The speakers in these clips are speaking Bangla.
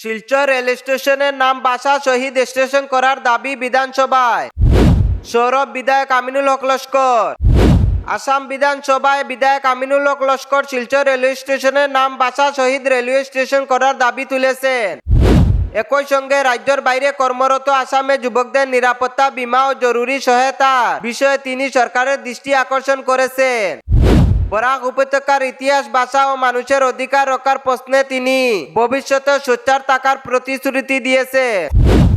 শিলচর রেল স্টেশনের নাম বাসা শহীদ স্টেশন করার দাবি বিধানসভায়। সৌরভ বিধায়ক আমিনুল হক লস্কর। আসাম বিধানসভায় বিধায়ক আমিনুল হক লস্কর শিলচর রেলওয়ে স্টেশনের নাম বাসা শহীদ রেলওয়ে স্টেশন করার দাবি তুলেছেন। একই সঙ্গে রাজ্যের বাইরে কর্মরত আসামে যুবকদের নিরাপত্তা বীমা ও জরুরি সহায়তার বিষয়ে তিনি সরকারের দৃষ্টি আকর্ষণ করেছেন। বরাক উপত্যকার ইতিহাস, ভাষা ও মানুষের অধিকার রক্ষার প্রশ্নে তিনি ভবিষ্যতে সোচ্চার থাকার প্রতিশ্রুতি দিয়েছেন।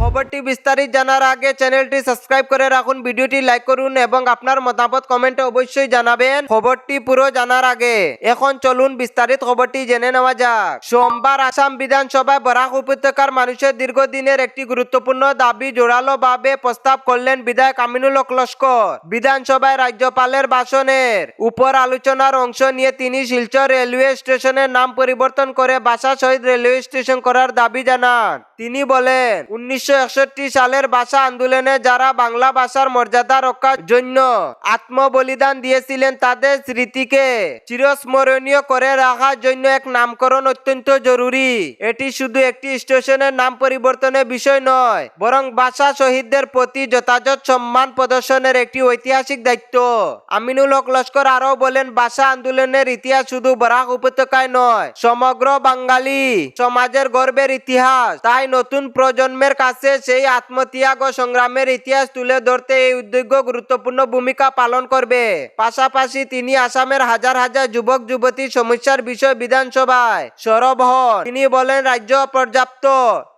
খবরটি বিস্তারিত জানার আগে চ্যানেলটি সাবস্ক্রাইব করে রাখুন, ভিডিওটি লাইক করুন এবং আপনার মতামত কমেন্টে অবশ্যই জানাবেন। খবরটি পুরো জানার আগে এখন চলুন বিস্তারিত খবরটি জেনে নেওয়া যাক। সোমবার আসাম বিধানসভায় বরাক উপত্যকার মানুষের দীর্ঘদিনের একটি গুরুত্বপূর্ণ দাবি জোরালোভাবে প্রস্তাব করলেন বিধায়ক আমিনুল হক লস্কর। বিধানসভায় রাজ্যপালের ভাষণের উপর আলোচনার অংশ নিয়ে তিনি শিলচর রেলওয়ে স্টেশনের নাম পরিবর্তন করে বাসা শহীদ রেলওয়ে স্টেশন করার দাবি জানান। তিনি বলেন, 1961 সালের ভাষা আন্দোলনে যারা বাংলা ভাষার মর্যাদা রক্ষার জন্য আত্মবলিদান দিয়েছিলেন তাদের স্মৃতিকে চিরস্মরণীয় করে রাখার জন্য এক নামকরণ অত্যন্ত জরুরি। এটি শুধু একটি স্টেশনের নাম পরিবর্তনের বিষয় নয়, বরং ভাষা শহীদদের প্রতি যথাযথ সম্মান প্রদর্শনের একটি ঐতিহাসিক দায়িত্ব। আমিনুল হক লস্কর আরও বলেন, ভাষা আন্দোলনের ইতিহাস শুধু বরাক উপত্যকায় নয়, সমগ্র বাঙালি সমাজের গর্বের ইতিহাস। তাই নতুন প্রজন্মের কাছে সেই আত্মত্যাগ ও সংগ্রামের ইতিহাস তুলে ধরতে এই উদ্যোগ গুরুত্বপূর্ণ ভূমিকা পালন করবে। পাশাপাশি তিনি আসামের হাজার হাজার যুবক যুবতীর সমস্যার বিষয় বিধানসভায় সরব হন। তিনি বলেন, রাজ্য পর্যাপ্ত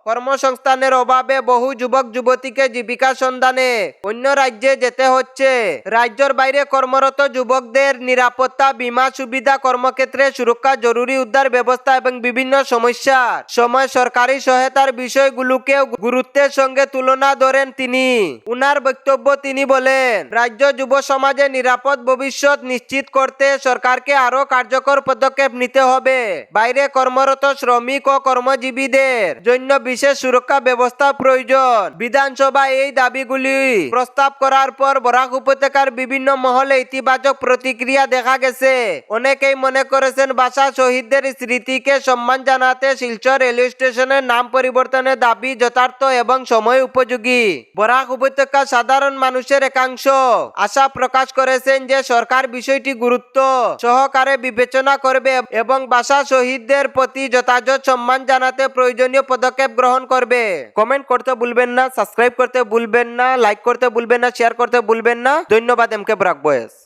কর্মসংস্থানের অভাবে বহু যুবক যুবতীকে জীবিকা সন্ধানে অন্য রাজ্যে যেতে হচ্ছে। রাজ্যের বাইরে কর্মরত যুবকদের নিরাপত্তা বীমা সুবিধা, কর্মক্ষেত্রে সুরক্ষা, জরুরি উদ্ধার ব্যবস্থা এবং বিভিন্ন সমস্যার সময় সরকারি সহায়তার বিষয়গুলোকে গুরুত্বের সঙ্গে তুলনা ধরেন তিনি। উনার বক্তব্য তিনি বলেন, রাজ্য যুব সমাজের নিরাপদ ভবিষ্যৎ নিশ্চিত করতে সরকারকে আরো কার্যকর পদক্ষেপ নিতে হবে। বাইরে কর্মরত শ্রমিক ও কর্মজীবীদের জন্য বিশেষ সুরক্ষা ব্যবস্থা প্রয়োজন। বিধানসভায় এই দাবিগুলি প্রস্তাব করার পর বরাক উপত্যকার বিভিন্ন মহলে ইতিবাচক প্রতিক্রিয়া দেখা গেছে। অনেকেই মনে করেছেন ভাষা শহীদদের স্মৃতিকে সম্মান জানাতে শিলচর রেলওয়ে স্টেশনের নাম পরিবর্তনের দাবি যথার্থ এবং সময় উপযোগী। বরাক উপত্যকার সাধারণ মানুষের একাংশ আশা প্রকাশ করেছেন যে সরকার বিষয়টি গুরুত্ব সহকারে বিবেচনা করবে এবং ভাষা শহীদদের প্রতি যথাযথ সম্মান জানাতে প্রয়োজনীয় পদক্ষেপ গ্রহণ করবে। কমেন্ট করতে ভুলবেন না, সাবস্ক্রাইব করতে ভুলবেন না, লাইক করতে ভুলবেন না, শেয়ার করতে ভুলবেন না। ধন্যবাদ। এমকে বরাক বয়েস।